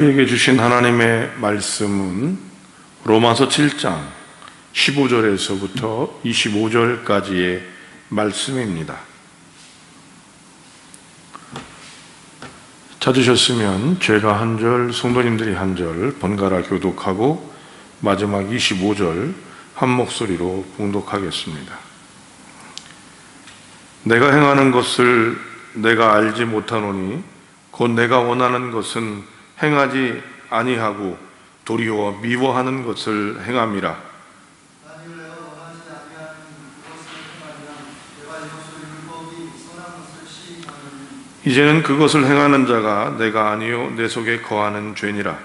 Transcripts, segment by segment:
우리에게 주신 하나님의 말씀은 로마서 7장 15절에서부터 25절까지의 말씀입니다. 찾으셨으면 제가 한 절, 성도님들이 한 절 번갈아 교독하고 마지막 25절 한 목소리로 봉독하겠습니다. 내가 행하는 것을 내가 알지 못하노니 곧 내가 원하는 것은 행하지 아니하고 도리어 미워하는 것을 행함이라. 이제는 그것을 행하는 자가 내가 아니요 내 속에 거하는 죄니라.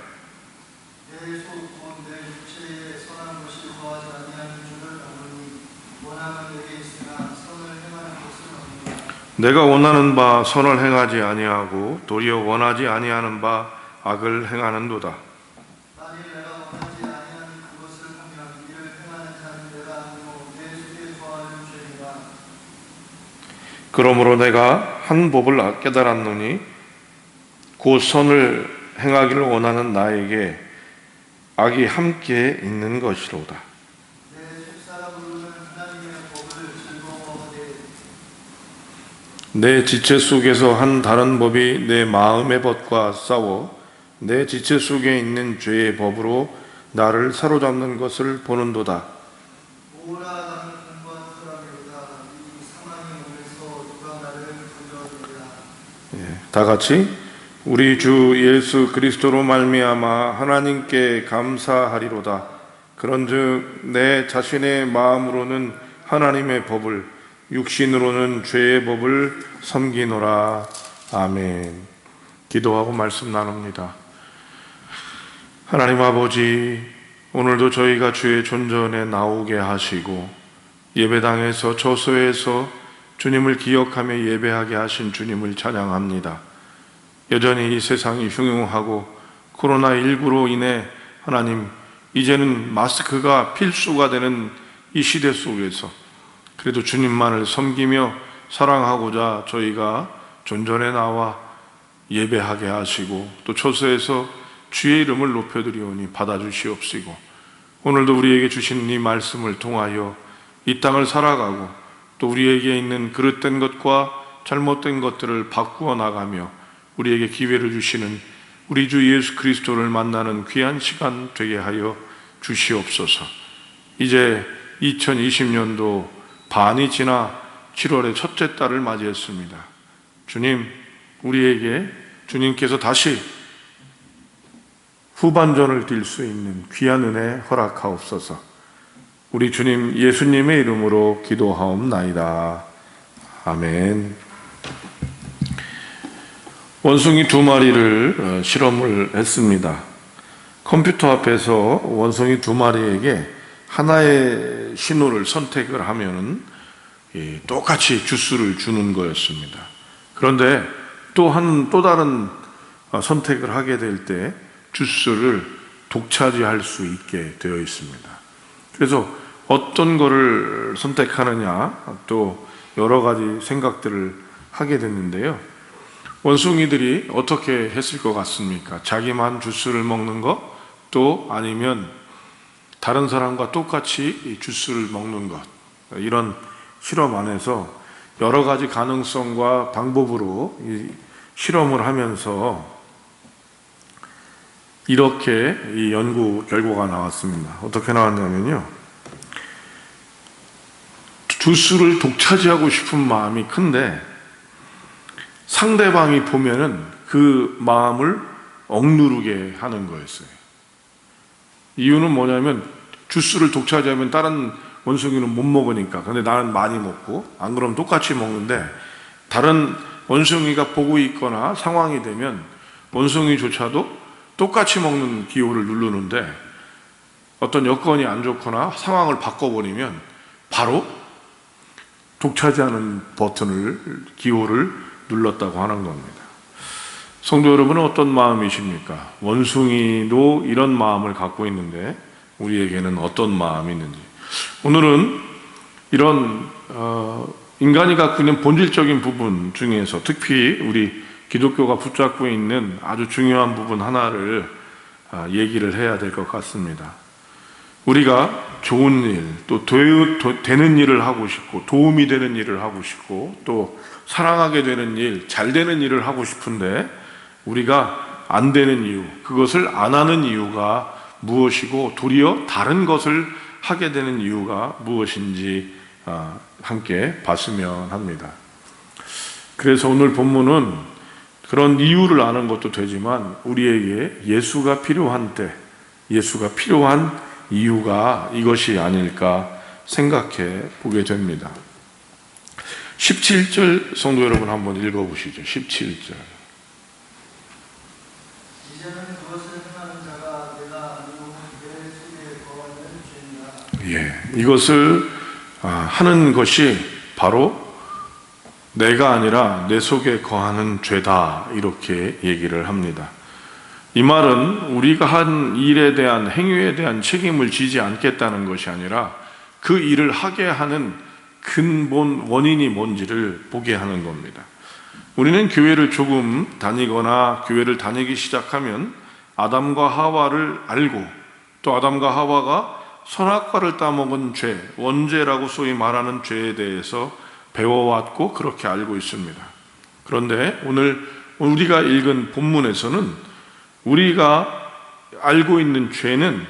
내가 원하는 바 선을 행하지 아니하고 도리어 원하지 아니하는 바 악을 행하는도다. 그러므로 내가 한 법을 깨달았노니 곧 선을 행하기를 원하는 나에게 악이 함께 있는 것이로다. 내 지체 속에서 한 다른 법이 내 마음의 법과 싸워 내 지체 속에 있는 죄의 법으로 나를 사로잡는 것을 보는도다. 다 같이 우리 주 예수 그리스도로 말미암아 하나님께 감사하리로다. 그런즉 내 자신의 마음으로는 하나님의 법을 육신으로는 죄의 법을 섬기노라. 아멘. 기도하고 말씀 나눕니다. 하나님 아버지, 오늘도 저희가 주의 존전에 나오게 하시고 예배당에서 처소에서 주님을 기억하며 예배하게 하신 주님을 찬양합니다. 여전히 이 세상이 흉흉하고 코로나19로 인해 하나님, 이제는 마스크가 필수가 되는 이 시대 속에서 그래도 주님만을 섬기며 사랑하고자 저희가 존전에 나와 예배하게 하시고 또 처소에서 주의 이름을 높여드리오니 받아주시옵시고, 오늘도 우리에게 주신 이 말씀을 통하여 이 땅을 살아가고 또 우리에게 있는 그릇된 것과 잘못된 것들을 바꾸어 나가며 우리에게 기회를 주시는 우리 주 예수 그리스도를 만나는 귀한 시간 되게 하여 주시옵소서. 이제 2020년도 반이 지나 7월의 첫째 달을 맞이했습니다. 주님, 우리에게 주님께서 다시 후반전을 뛸 수 있는 귀한 은혜 허락하옵소서. 우리 주님 예수님의 이름으로 기도하옵나이다. 아멘. 원숭이 2마리를 실험을 했습니다. 컴퓨터 앞에서 원숭이 2마리에게 하나의 신호를 선택을 하면 똑같이 주스를 주는 거였습니다. 그런데 또 다른 선택을 하게 될 때 주스를 독차지할 수 있게 되어 있습니다. 그래서 어떤 거를 선택하느냐 또 여러 가지 생각들을 하게 됐는데요. 원숭이들이 어떻게 했을 것 같습니까? 자기만 주스를 먹는 것, 또 아니면 다른 사람과 똑같이 주스를 먹는 것, 이런 실험 안에서 여러 가지 가능성과 방법으로 이 실험을 하면서 이렇게 이 연구 결과가 나왔습니다. 어떻게 나왔냐면요, 주스를 독차지하고 싶은 마음이 큰데 상대방이 보면은 그 마음을 억누르게 하는 거였어요. 이유는 뭐냐면 주스를 독차지하면 다른 원숭이는 못 먹으니까. 근데 나는 많이 먹고, 안 그러면 똑같이 먹는데 다른 원숭이가 보고 있거나 상황이 되면 원숭이조차도 똑같이 먹는 기호를 누르는데 어떤 여건이 안 좋거나 상황을 바꿔버리면 바로 독차지하는 기호를 눌렀다고 하는 겁니다. 성도 여러분은 어떤 마음이십니까? 원숭이도 이런 마음을 갖고 있는데 우리에게는 어떤 마음이 있는지, 오늘은 이런 인간이 갖고 있는 본질적인 부분 중에서 특히 우리 기독교가 붙잡고 있는 아주 중요한 부분 하나를 얘기를 해야 될 것 같습니다. 우리가 좋은 일, 또 되는 일을 하고 싶고, 도움이 되는 일을 하고 싶고, 또 사랑하게 되는 일, 잘 되는 일을 하고 싶은데 우리가 안 되는 이유, 그것을 안 하는 이유가 무엇이고, 도리어 다른 것을 하게 되는 이유가 무엇인지 함께 봤으면 합니다. 그래서 오늘 본문은 그런 이유를 아는 것도 되지만 우리에게 예수가 필요한 때, 예수가 필요한 이유가 이것이 아닐까 생각해 보게 됩니다. 17절 성도 여러분 한번 읽어보시죠. 17절. 이제는 그것을 행하는 자가 내가 알고 내 속에 거하는 죄니라. 이것을 하는 것이 바로 내가 아니라 내 속에 거하는 죄다, 이렇게 얘기를 합니다. 이 말은 우리가 한 일에 대한, 행위에 대한 책임을 지지 않겠다는 것이 아니라 그 일을 하게 하는 근본 원인이 뭔지를 보게 하는 겁니다. 우리는 교회를 조금 다니거나 교회를 다니기 시작하면 아담과 하와를 알고, 또 아담과 하와가 선악과를 따먹은 죄, 원죄라고 소위 말하는 죄에 대해서 배워왔고 그렇게 알고 있습니다. 그런데 오늘 우리가 읽은 본문에서는 우리가 알고 있는 죄는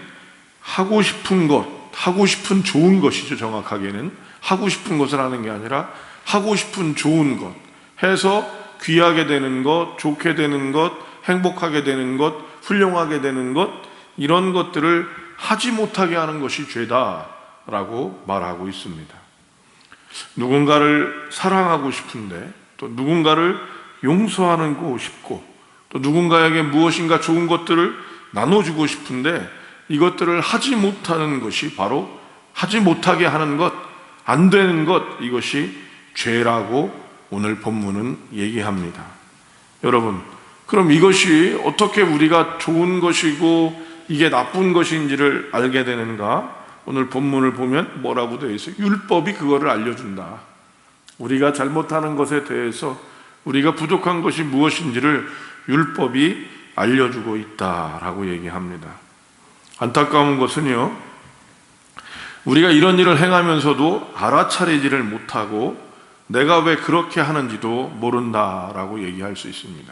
하고 싶은 것, 하고 싶은 좋은 것이죠. 정확하게는 하고 싶은 것을 하는 게 아니라 하고 싶은 좋은 것, 해서 귀하게 되는 것, 좋게 되는 것, 행복하게 되는 것, 훌륭하게 되는 것, 이런 것들을 하지 못하게 하는 것이 죄다라고 말하고 있습니다. 누군가를 사랑하고 싶은데, 또 누군가를 용서하고 싶고, 또 누군가에게 무엇인가 좋은 것들을 나눠주고 싶은데 이것들을 하지 못하는 것이 바로 하지 못하게 하는 것, 안 되는 것, 이것이 죄라고 오늘 본문은 얘기합니다. 여러분, 그럼 이것이 어떻게 우리가 좋은 것이고 이게 나쁜 것인지를 알게 되는가? 오늘 본문을 보면 뭐라고 되어 있어요? 율법이 그거를 알려준다. 우리가 잘못하는 것에 대해서, 우리가 부족한 것이 무엇인지를 율법이 알려주고 있다라고 얘기합니다. 안타까운 것은요, 우리가 이런 일을 행하면서도 알아차리지를 못하고 내가 왜 그렇게 하는지도 모른다라고 얘기할 수 있습니다.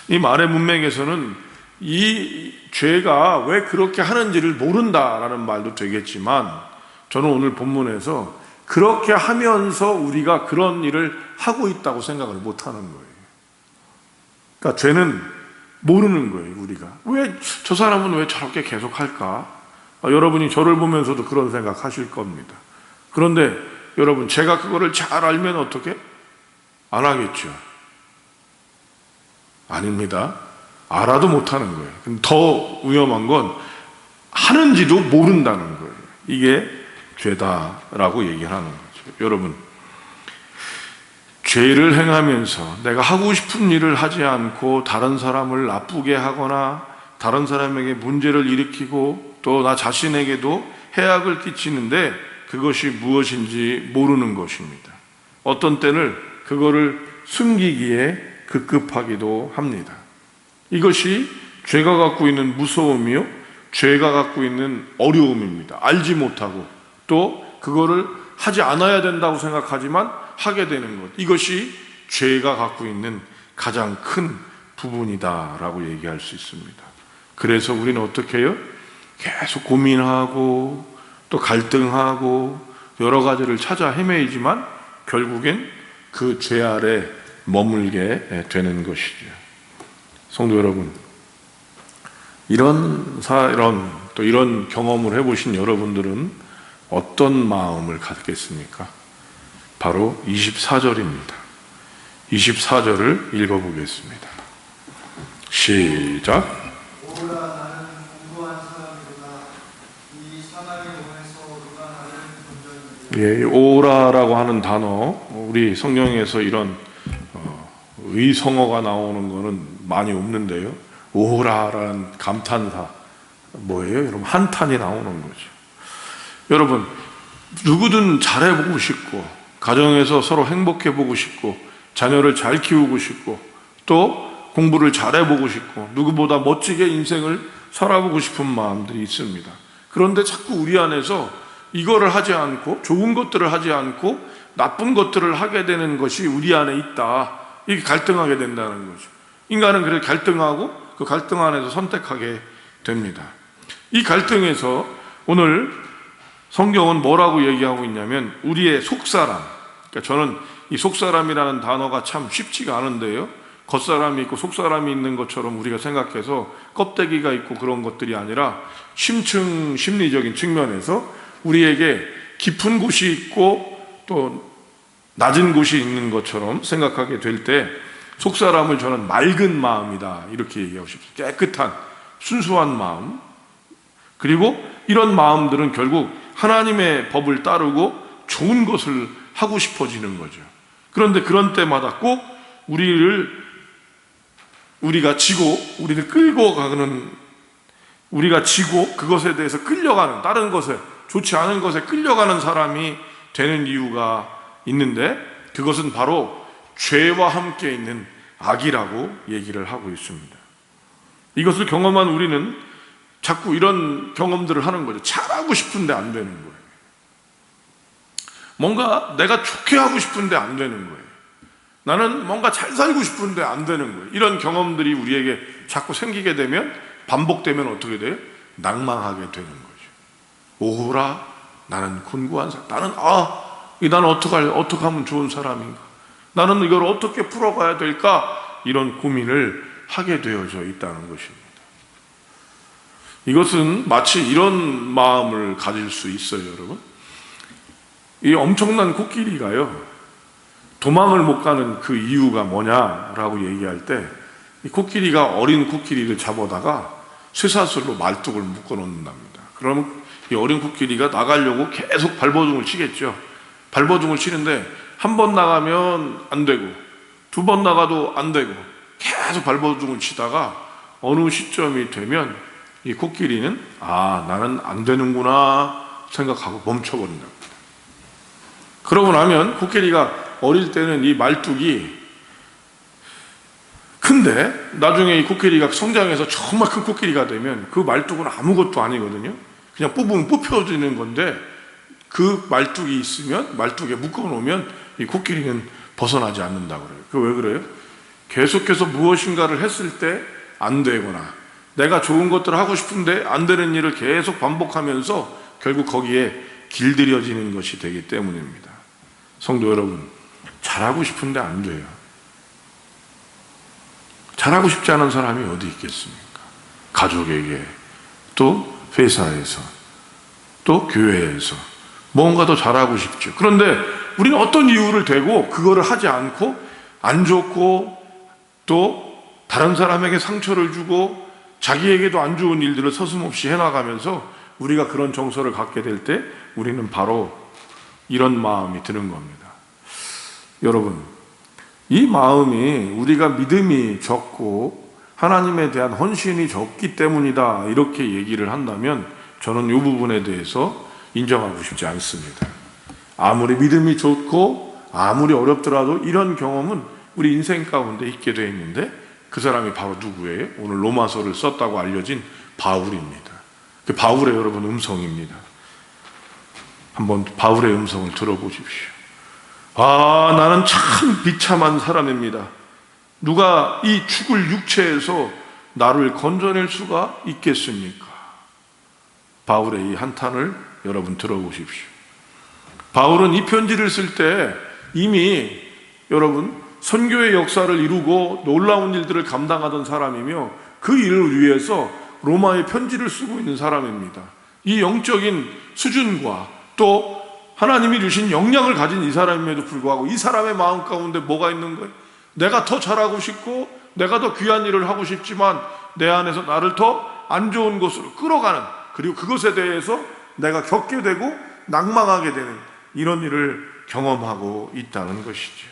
이 말의 문맥에서는 이 죄가 왜 그렇게 하는지를 모른다라는 말도 되겠지만, 저는 오늘 본문에서 그렇게 하면서 우리가 그런 일을 하고 있다고 생각을 못하는 거예요. 그러니까 죄는 모르는 거예요. 우리가 왜 저 사람은 왜 저렇게 계속 할까? 여러분이 저를 보면서도 그런 생각 하실 겁니다. 그런데 여러분, 제가 그거를 잘 알면 어떻게? 안 하겠죠. 아닙니다. 알아도 못하는 거예요. 더 위험한 건 하는지도 모른다는 거예요. 이게 죄다라고 얘기하는 거죠. 여러분, 죄를 행하면서 내가 하고 싶은 일을 하지 않고 다른 사람을 나쁘게 하거나 다른 사람에게 문제를 일으키고 또 나 자신에게도 해악을 끼치는데 그것이 무엇인지 모르는 것입니다. 어떤 때는 그거를 숨기기에 급급하기도 합니다. 이것이 죄가 갖고 있는 무서움이요, 죄가 갖고 있는 어려움입니다. 알지 못하고 또 그거를 하지 않아야 된다고 생각하지만 하게 되는 것, 이것이 죄가 갖고 있는 가장 큰 부분이다라고 얘기할 수 있습니다. 그래서 우리는 어떻게 해요? 계속 고민하고 또 갈등하고 여러 가지를 찾아 헤매이지만 결국엔 그 죄 아래 머물게 되는 것이죠. 성도 여러분, 이런 경험을 해보신 여러분들은 어떤 마음을 갖겠습니까? 바로 24절입니다. 24절을 읽어보겠습니다. 시작. 오라, 나는 공부한 사람이로다. 이 사나이 몸에서 누가 나를 건져주리라. 오라라고 하는 단어, 우리 성경에서 이런 의성어가 나오는 거는 많이 없는데요. 오라라는 감탄사, 뭐예요? 여러분, 한탄이 나오는 거죠. 여러분, 누구든 잘해보고 싶고 가정에서 서로 행복해보고 싶고 자녀를 잘 키우고 싶고 또 공부를 잘해보고 싶고 누구보다 멋지게 인생을 살아보고 싶은 마음들이 있습니다. 그런데 자꾸 우리 안에서 이거를 하지 않고 좋은 것들을 하지 않고 나쁜 것들을 하게 되는 것이 우리 안에 있다. 이게 갈등하게 된다는 거죠. 인간은 그렇게 갈등하고 그 갈등 안에서 선택하게 됩니다. 이 갈등에서 오늘 성경은 뭐라고 얘기하고 있냐면 우리의 속사람, 그러니까 저는 이 속사람이라는 단어가 참 쉽지가 않은데요, 겉사람이 있고 속사람이 있는 것처럼 우리가 생각해서 껍데기가 있고 그런 것들이 아니라 심층 심리적인 측면에서 우리에게 깊은 곳이 있고 또 낮은 곳이 있는 것처럼 생각하게 될 때 속사람을 저는 맑은 마음이다 이렇게 얘기하고 싶습니다. 깨끗한 순수한 마음. 그리고 이런 마음들은 결국 하나님의 법을 따르고 좋은 것을 하고 싶어지는 거죠. 그런데 그런 때마다 꼭 우리가 지고 우리를 끌고 가는, 우리가 지고 그것에 대해서 끌려가는, 다른 것에, 좋지 않은 것에 끌려가는 사람이 되는 이유가 있는데 그것은 바로 죄와 함께 있는 악이라고 얘기를 하고 있습니다. 이것을 경험한 우리는 자꾸 이런 경험들을 하는 거죠. 잘하고 싶은데 안 되는 거예요. 뭔가 내가 좋게 하고 싶은데 안 되는 거예요. 나는 뭔가 잘 살고 싶은데 안 되는 거예요. 이런 경험들이 우리에게 자꾸 생기게 되면, 반복되면 어떻게 돼요? 낭망하게 되는 거죠. 오호라, 나는 곤고한 사람. 나는 어떻게 하면 좋은 사람인가? 나는 이걸 어떻게 풀어가야 될까? 이런 고민을 하게 되어져 있다는 것입니다. 이것은 마치 이런 마음을 가질 수 있어요, 여러분. 이 엄청난 코끼리가요, 도망을 못 가는 그 이유가 뭐냐라고 얘기할 때, 이 코끼리가 어린 코끼리를 잡아다가 쇠사슬로 말뚝을 묶어 놓는답니다. 그러면 이 어린 코끼리가 나가려고 계속 발버둥을 치겠죠. 발버둥을 치는데 한 번 나가면 안 되고 두 번 나가도 안 되고 계속 발버둥을 치다가 어느 시점이 되면 이 코끼리는 나는 안 되는구나 생각하고 멈춰버린답니다. 그러고 나면 코끼리가 어릴 때는 이 말뚝이 큰데 나중에 이 코끼리가 성장해서 정말 큰 코끼리가 되면 그 말뚝은 아무것도 아니거든요. 그냥 뽑으면 뽑혀지는 건데 그 말뚝이 있으면, 말뚝에 묶어놓으면 이 코끼리는 벗어나지 않는다고 그래요. 그 왜 그래요? 계속해서 무엇인가를 했을 때 안 되거나 내가 좋은 것들을 하고 싶은데 안 되는 일을 계속 반복하면서 결국 거기에 길들여지는 것이 되기 때문입니다. 성도 여러분, 잘하고 싶은데 안 돼요. 잘하고 싶지 않은 사람이 어디 있겠습니까? 가족에게, 또 회사에서, 또 교회에서 뭔가 더 잘하고 싶죠. 그런데 우리는 어떤 이유를 대고 그거를 하지 않고 안 좋고 또 다른 사람에게 상처를 주고 자기에게도 안 좋은 일들을 서슴없이 해나가면서 우리가 그런 정서를 갖게 될 때 우리는 바로 이런 마음이 드는 겁니다. 여러분, 이 마음이 우리가 믿음이 적고 하나님에 대한 헌신이 적기 때문이다 이렇게 얘기를 한다면 저는 이 부분에 대해서 인정하고 싶지 않습니다. 아무리 믿음이 좋고 아무리 어렵더라도 이런 경험은 우리 인생 가운데 있게 되어 있는데 그 사람이 바로 누구예요? 오늘 로마서를 썼다고 알려진 바울입니다. 그 바울의 여러분 음성입니다. 한번 바울의 음성을 들어보십시오. 나는 참 비참한 사람입니다. 누가 이 죽을 육체에서 나를 건져낼 수가 있겠습니까? 바울의 이 한탄을 여러분 들어보십시오. 바울은 이 편지를 쓸 때 이미 여러분 선교의 역사를 이루고 놀라운 일들을 감당하던 사람이며 그 일을 위해서 로마의 편지를 쓰고 있는 사람입니다. 이 영적인 수준과 또 하나님이 주신 역량을 가진 이 사람임에도 불구하고 이 사람의 마음 가운데 뭐가 있는 거예요? 내가 더 잘하고 싶고 내가 더 귀한 일을 하고 싶지만 내 안에서 나를 더 안 좋은 곳으로 끌어가는, 그리고 그것에 대해서 내가 겪게 되고 낭망하게 되는 이런 일을 경험하고 있다는 것이죠.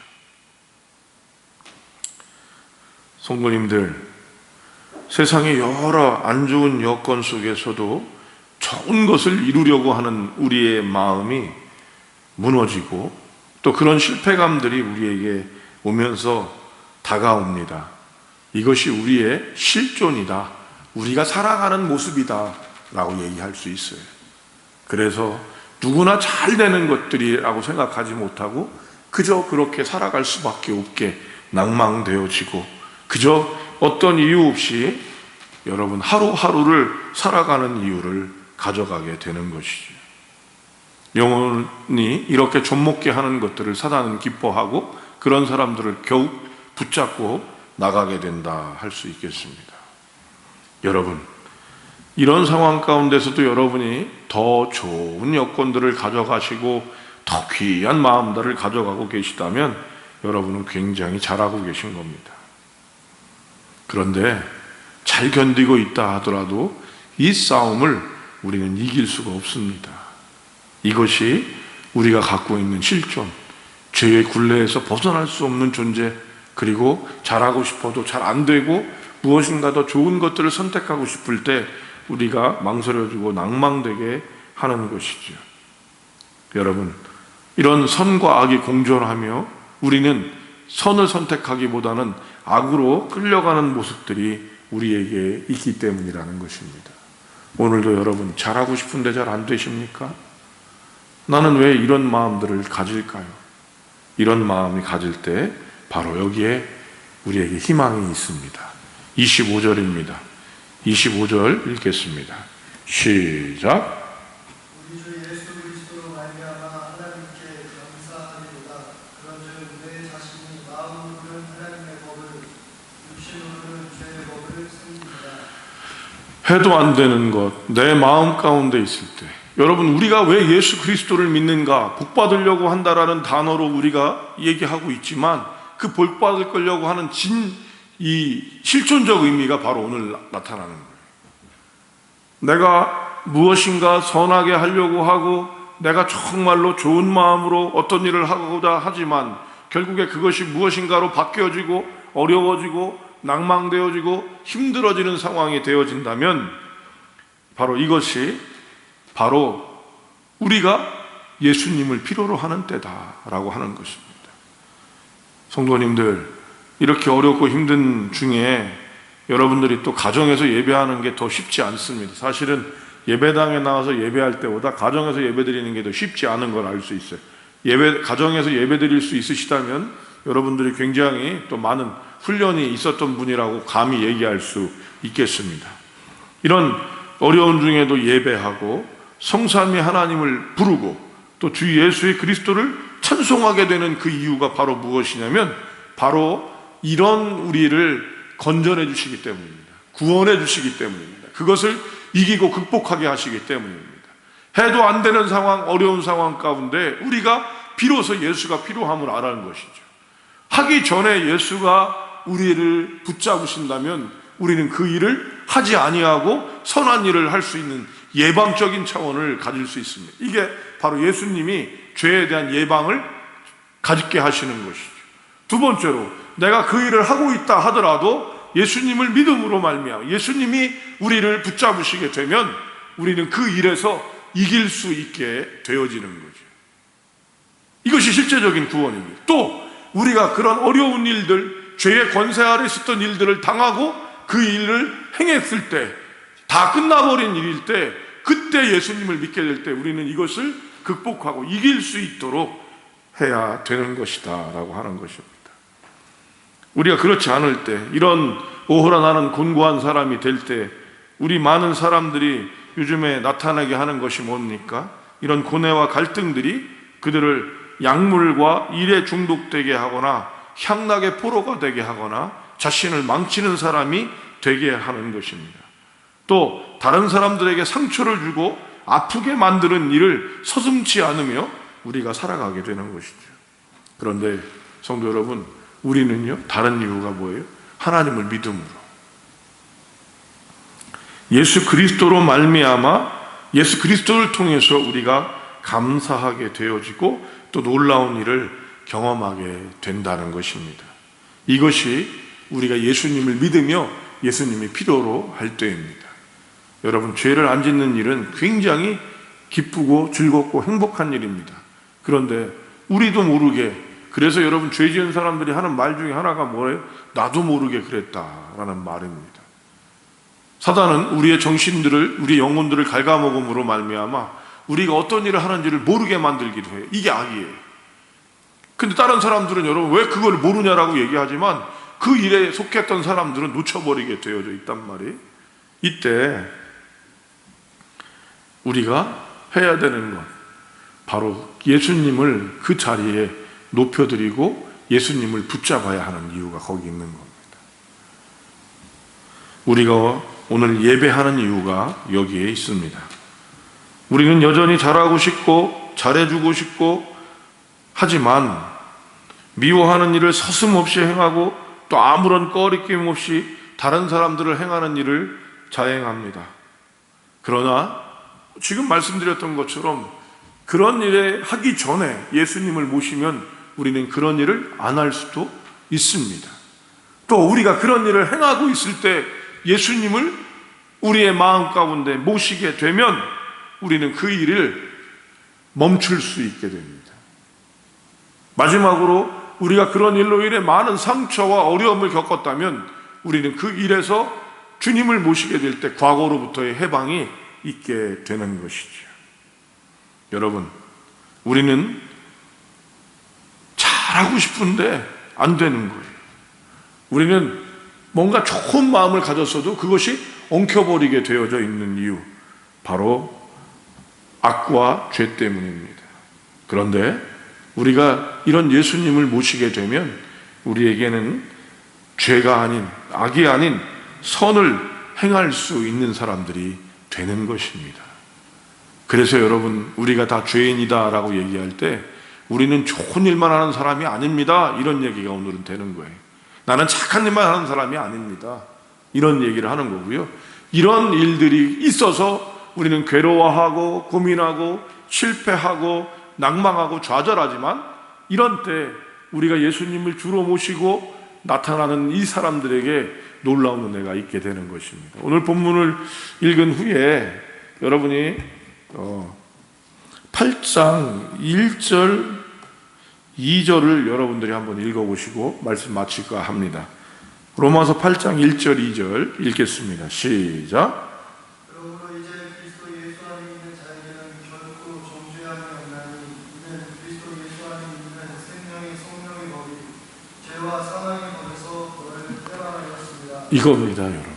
성도님들, 세상의 여러 안 좋은 여건 속에서도 좋은 것을 이루려고 하는 우리의 마음이 무너지고 또 그런 실패감들이 우리에게 오면서 다가옵니다. 이것이 우리의 실존이다, 우리가 살아가는 모습이다 라고 얘기할 수 있어요. 그래서 누구나 잘 되는 것들이라고 생각하지 못하고 그저 그렇게 살아갈 수밖에 없게 낭망되어지고, 그저 어떤 이유 없이 여러분 하루하루를 살아가는 이유를 가져가게 되는 것이죠. 영혼이 이렇게 좀먹게 하는 것들을 사단은 기뻐하고 그런 사람들을 겨우 붙잡고 나가게 된다 할 수 있겠습니다. 여러분, 이런 상황 가운데서도 여러분이 더 좋은 여건들을 가져가시고 더 귀한 마음들을 가져가고 계시다면 여러분은 굉장히 잘하고 계신 겁니다. 그런데 잘 견디고 있다 하더라도 이 싸움을 우리는 이길 수가 없습니다. 이것이 우리가 갖고 있는 실존, 죄의 굴레에서 벗어날 수 없는 존재, 그리고 잘하고 싶어도 잘 안 되고 무엇인가 더 좋은 것들을 선택하고 싶을 때 우리가 망설여지고 낭망되게 하는 것이죠. 여러분, 이런 선과 악이 공존하며 우리는 선을 선택하기보다는 악으로 끌려가는 모습들이 우리에게 있기 때문이라는 것입니다. 오늘도 여러분 잘하고 싶은데 잘 안 되십니까? 나는 왜 이런 마음들을 가질까요? 이런 마음이 가질 때 바로 여기에 우리에게 희망이 있습니다. 25절입니다. 25절 읽겠습니다. 시작. 우리 주 예수 그리스도로 말미암아 하나님께 감사하리로다. 그런즉 내 자신이 마음으로는 하나님의 법을, 육신으로는 죄의 법을 섬깁니다. 해도 안 되는 것, 내 마음 가운데 있을 때, 여러분 우리가 왜 예수 그리스도를 믿는가, 복받으려고 한다라는 단어로 우리가 얘기하고 있지만 그 복받을 거려고 하는 이 실존적 의미가 바로 오늘 나타나는 거예요. 내가 무엇인가 선하게 하려고 하고 내가 정말로 좋은 마음으로 어떤 일을 하고자 하지만 결국에 그것이 무엇인가로 바뀌어지고 어려워지고 낭망되어지고 힘들어지는 상황이 되어진다면 바로 이것이 바로 우리가 예수님을 필요로 하는 때다라고 하는 것입니다. 성도님들, 이렇게 어렵고 힘든 중에 여러분들이 또 가정에서 예배하는 게 더 쉽지 않습니다. 사실은 예배당에 나와서 예배할 때보다 가정에서 예배드리는 게 더 쉽지 않은 걸 알 수 있어요. 가정에서 예배드릴 수 있으시다면 여러분들이 굉장히 또 많은 훈련이 있었던 분이라고 감히 얘기할 수 있겠습니다. 이런 어려운 중에도 예배하고 성삼위 하나님을 부르고 또 주 예수의 그리스도를 찬송하게 되는 그 이유가 바로 무엇이냐면 바로 이런 우리를 건져내 주시기 때문입니다. 구원해 주시기 때문입니다. 그것을 이기고 극복하게 하시기 때문입니다. 해도 안 되는 상황, 어려운 상황 가운데 우리가 비로소 예수가 필요함을 알아는 것이죠. 하기 전에 예수가 우리를 붙잡으신다면 우리는 그 일을 하지 아니하고 선한 일을 할 수 있는 예방적인 차원을 가질 수 있습니다. 이게 바로 예수님이 죄에 대한 예방을 가지게 하시는 것이죠. 두 번째로, 내가 그 일을 하고 있다 하더라도 예수님을 믿음으로 말미암아 예수님이 우리를 붙잡으시게 되면 우리는 그 일에서 이길 수 있게 되어지는 거죠. 이것이 실제적인 구원입니다. 또 우리가 그런 어려운 일들, 죄의 권세 아래 있었던 일들을 당하고 그 일을 행했을 때, 다 끝나버린 일일 때, 그때 예수님을 믿게 될 때 우리는 이것을 극복하고 이길 수 있도록 해야 되는 것이다 라고 하는 것입니다. 우리가 그렇지 않을 때, 이런 오호라 나는 곤고한 사람이 될 때, 우리 많은 사람들이 요즘에 나타나게 하는 것이 뭡니까? 이런 고뇌와 갈등들이 그들을 약물과 일에 중독되게 하거나 향락의 포로가 되게 하거나 자신을 망치는 사람이 되게 하는 것입니다. 또 다른 사람들에게 상처를 주고 아프게 만드는 일을 서슴지 않으며 우리가 살아가게 되는 것이죠. 그런데 성도 여러분, 우리는요, 다른 이유가 뭐예요? 하나님을 믿음으로, 예수 그리스도로 말미암아 예수 그리스도를 통해서 우리가 감사하게 되어지고 또 놀라운 일을 경험하게 된다는 것입니다. 이것이 우리가 예수님을 믿으며 예수님이 필요로 할 때입니다. 여러분, 죄를 안 짓는 일은 굉장히 기쁘고 즐겁고 행복한 일입니다. 그런데 우리도 모르게 그래서 여러분, 죄 지은 사람들이 하는 말 중에 하나가 뭐예요? 나도 모르게 그랬다라는 말입니다. 사단은 우리의 정신들을, 우리의 영혼들을 갉아먹음으로 말미암아 우리가 어떤 일을 하는지를 모르게 만들기도 해요. 이게 악이에요. 근데 다른 사람들은 여러분 왜 그걸 모르냐라고 얘기하지만 그 일에 속했던 사람들은 놓쳐버리게 되어져 있단 말이에요. 이때 우리가 해야 되는 것, 바로 예수님을 그 자리에 높여드리고 예수님을 붙잡아야 하는 이유가 거기 있는 겁니다. 우리가 오늘 예배하는 이유가 여기에 있습니다. 우리는 여전히 잘하고 싶고 잘해주고 싶고 하지만 미워하는 일을 서슴없이 행하고 또 아무런 꺼리낌 없이 다른 사람들을 행하는 일을 자행합니다. 그러나 지금 말씀드렸던 것처럼 그런 일에 하기 전에 예수님을 모시면 우리는 그런 일을 안 할 수도 있습니다. 또 우리가 그런 일을 행하고 있을 때 예수님을 우리의 마음 가운데 모시게 되면 우리는 그 일을 멈출 수 있게 됩니다. 마지막으로 우리가 그런 일로 인해 많은 상처와 어려움을 겪었다면 우리는 그 일에서 주님을 모시게 될 때 과거로부터의 해방이 있게 되는 것이죠. 여러분, 우리는 잘하고 싶은데 안 되는 거예요. 우리는 뭔가 좋은 마음을 가졌어도 그것이 엉켜버리게 되어져 있는 이유, 바로 악과 죄 때문입니다. 그런데 우리가 이런 예수님을 모시게 되면 우리에게는 죄가 아닌, 악이 아닌 선을 행할 수 있는 사람들이 되는 것입니다. 그래서 여러분, 우리가 다 죄인이다 라고 얘기할 때 우리는 좋은 일만 하는 사람이 아닙니다, 이런 얘기가 오늘은 되는 거예요. 나는 착한 일만 하는 사람이 아닙니다, 이런 얘기를 하는 거고요. 이런 일들이 있어서 우리는 괴로워하고 고민하고 실패하고 낭망하고 좌절하지만 이런 때 우리가 예수님을 주로 모시고 나타나는 이 사람들에게 놀라운 은혜가 있게 되는 것입니다. 오늘 본문을 읽은 후에 여러분이 8장 1절 2절을 여러분들이 한번 읽어보시고 말씀 마칠까 합니다. 로마서 8장 1절 2절 읽겠습니다. 시작. 그러므로 이제 그리스도 예수 안에 있는 자에게는 결코 정죄함이 없나니 이는 그리스도 예수 안에 있는 생명의 성령의 법이 죄와 사망의 법에서 너를 떼어내었습니다. 이겁니다, 여러분.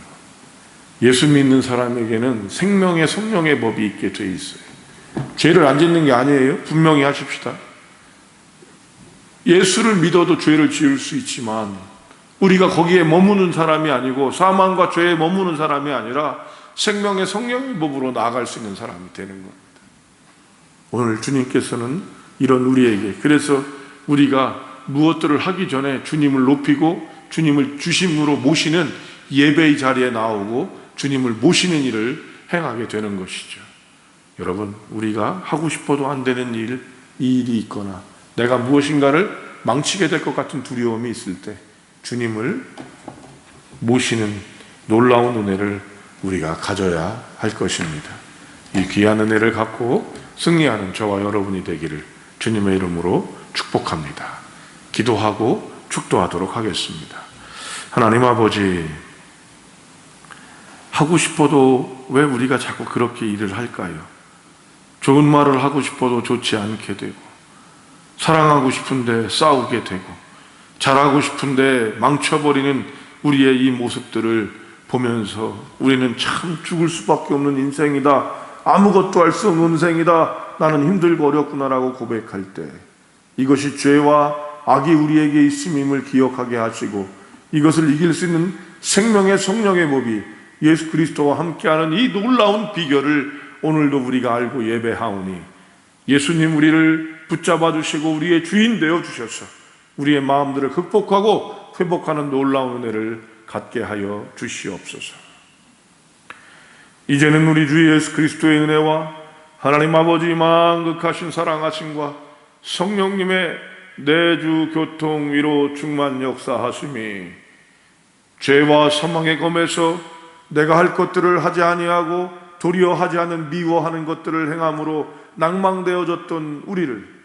예수 믿는 사람에게는 생명의 성령의 법이 있게 돼 있어요. 죄를 안 짓는 게 아니에요. 분명히 하십시다. 예수를 믿어도 죄를 지을 수 있지만 우리가 거기에 머무는 사람이 아니고 사망과 죄에 머무는 사람이 아니라 생명의 성령의 법으로 나아갈 수 있는 사람이 되는 겁니다. 오늘 주님께서는 이런 우리에게, 그래서 우리가 무엇들을 하기 전에 주님을 높이고 주님을 주심으로 모시는 예배의 자리에 나오고 주님을 모시는 일을 행하게 되는 것이죠. 여러분, 우리가 하고 싶어도 안 되는 이 일이 있거나 내가 무엇인가를 망치게 될 것 같은 두려움이 있을 때 주님을 모시는 놀라운 은혜를 우리가 가져야 할 것입니다. 이 귀한 은혜를 갖고 승리하는 저와 여러분이 되기를 주님의 이름으로 축복합니다. 기도하고 축도하도록 하겠습니다. 하나님 아버지, 하고 싶어도 왜 우리가 자꾸 그렇게 일을 할까요? 좋은 말을 하고 싶어도 좋지 않게 되고, 사랑하고 싶은데 싸우게 되고, 잘하고 싶은데 망쳐버리는 우리의 이 모습들을 보면서 우리는 참 죽을 수밖에 없는 인생이다, 아무것도 할 수 없는 인생이다, 나는 힘들고 어렵구나라고 고백할 때 이것이 죄와 악이 우리에게 있음임을 기억하게 하시고 이것을 이길 수 있는 생명의 성령의 법이 예수 그리스도와 함께하는 이 놀라운 비결을 오늘도 우리가 알고 예배하오니 예수님 우리를 붙잡아 주시고 우리의 주인 되어 주셔서 우리의 마음들을 극복하고 회복하는 놀라운 은혜를 갖게 하여 주시옵소서. 이제는 우리 주 예수 그리스도의 은혜와 하나님 아버지 만극하신 사랑하심과 성령님의 내주 교통 위로 충만 역사하심이 죄와 사망의 검에서 내가 할 것들을 하지 아니하고 도리어 하지 않은 미워하는 것들을 행함으로 낭망되어졌던 우리를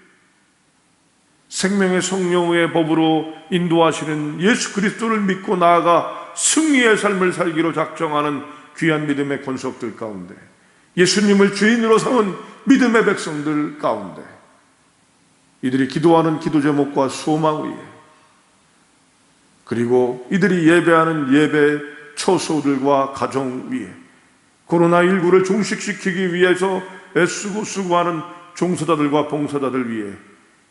생명의 성령의 법으로 인도하시는 예수 그리스도를 믿고 나아가 승리의 삶을 살기로 작정하는 귀한 믿음의 권속들 가운데, 예수님을 주인으로 삼은 믿음의 백성들 가운데, 이들이 기도하는 기도 제목과 소망 위에, 그리고 이들이 예배하는 예배 처소들과 가정 위에, 코로나19를 종식시키기 위해서 애쓰고 수고하는 종사자들과 봉사자들 위해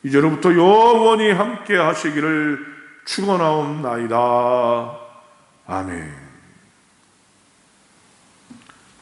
이제로부터 영원히 함께 하시기를 축원하옵나이다. 아멘.